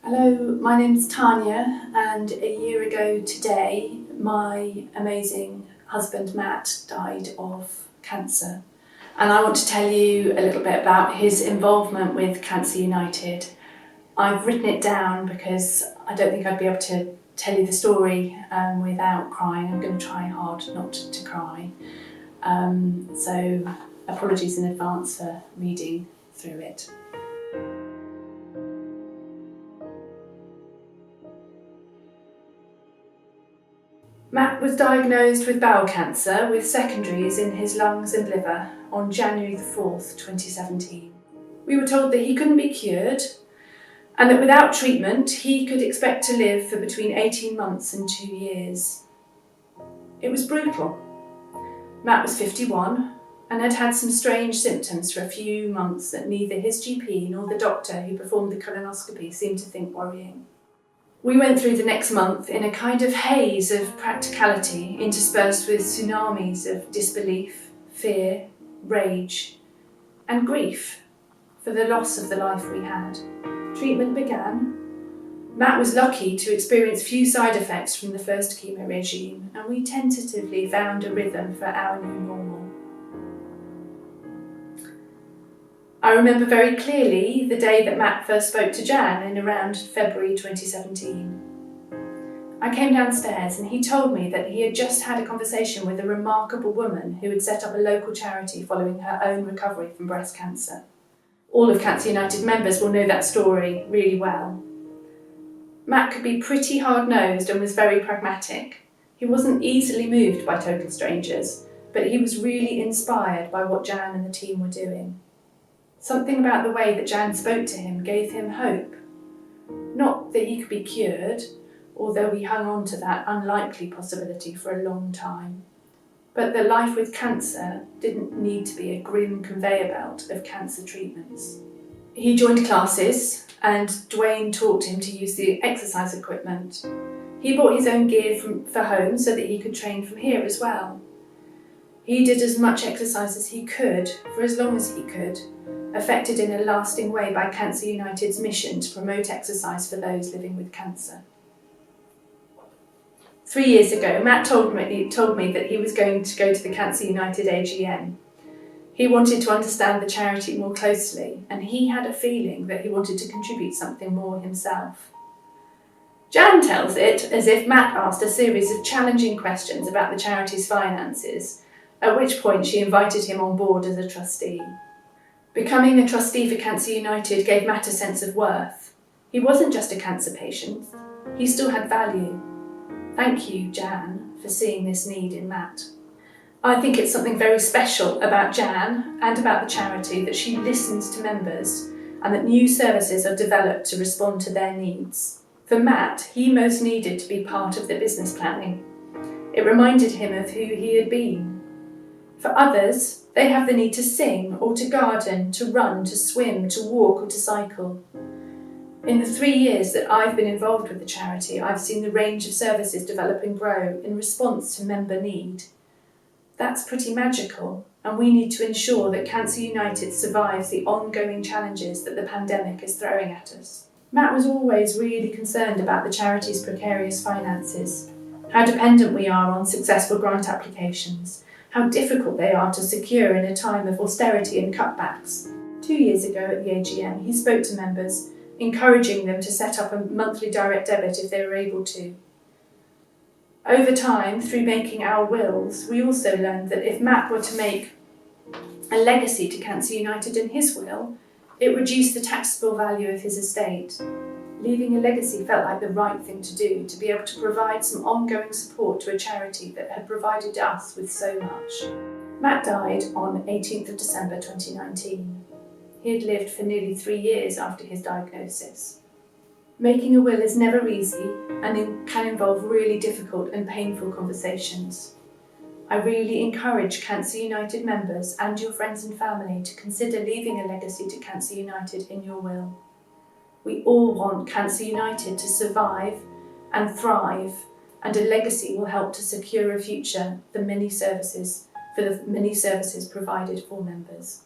Hello, my name's Tanya, and a year ago today my amazing husband Matt died of cancer. And I want to tell you a little bit about his involvement with Cancer United. I've written it down because I don't think I'd be able to tell you the story without crying. I'm going to try hard not to cry. So apologies in advance for reading through it. Matt was diagnosed with bowel cancer with secondaries in his lungs and liver on January the 4th, 2017. We were told that he couldn't be cured and that without treatment he could expect to live for between 18 months and 2 years. It was brutal. Matt was 51 and had had some strange symptoms for a few months that neither his GP nor the doctor who performed the colonoscopy seemed to think worrying. We went through the next month in a kind of haze of practicality, interspersed with tsunamis of disbelief, fear, rage, and grief for the loss of the life we had. Treatment began. Matt was lucky to experience few side effects from the first chemo regime, and we tentatively found a rhythm for our new normal. I remember very clearly the day that Matt first spoke to Jan in around February 2017. I came downstairs and he told me that he had just had a conversation with a remarkable woman who had set up a local charity following her own recovery from breast cancer. All of Cancer United members will know that story really well. Matt could be pretty hard-nosed and was very pragmatic. He wasn't easily moved by total strangers, but he was really inspired by what Jan and the team were doing. Something about the way that Jan spoke to him gave him hope. Not that he could be cured, although he hung on to that unlikely possibility for a long time, but that life with cancer didn't need to be a grim conveyor belt of cancer treatments. He joined classes and Dwayne taught him to use the exercise equipment. He bought his own gear for home so that he could train from here as well. He did as much exercise as he could for as long as he could, affected in a lasting way by Cancer United's mission to promote exercise for those living with cancer. 3 years ago, Matt told me that he was going to go to the Cancer United AGM. He wanted to understand the charity more closely, and he had a feeling that he wanted to contribute something more himself. Jan tells it as if Matt asked a series of challenging questions about the charity's finances, at which point she invited him on board as a trustee. Becoming a trustee for Cancer United gave Matt a sense of worth. He wasn't just a cancer patient, he still had value. Thank you, Jan, for seeing this need in Matt. I think it's something very special about Jan and about the charity that she listens to members and that new services are developed to respond to their needs. For Matt, he most needed to be part of the business planning. It reminded him of who he had been. For others, they have the need to sing or to garden, to run, to swim, to walk or to cycle. In the 3 years that I've been involved with the charity, I've seen the range of services develop and grow in response to member need. That's pretty magical, and we need to ensure that Cancer United survives the ongoing challenges that the pandemic is throwing at us. Matt was always really concerned about the charity's precarious finances, how dependent we are on successful grant applications, how difficult they are to secure in a time of austerity and cutbacks. 2 years ago at the AGM, he spoke to members, encouraging them to set up a monthly direct debit if they were able to. Over time, through making our wills, we also learned that if Matt were to make a legacy to Cancer United in his will, it reduced the taxable value of his estate. Leaving a legacy felt like the right thing to do, to be able to provide some ongoing support to a charity that had provided us with so much. Matt died on 18th of December 2019. He had lived for nearly 3 years after his diagnosis. Making a will is never easy and can involve really difficult and painful conversations. I really encourage Cancer United members and your friends and family to consider leaving a legacy to Cancer United in your will. We all want Cancer United to survive and thrive, and a legacy will help to secure a future for the many services provided for members.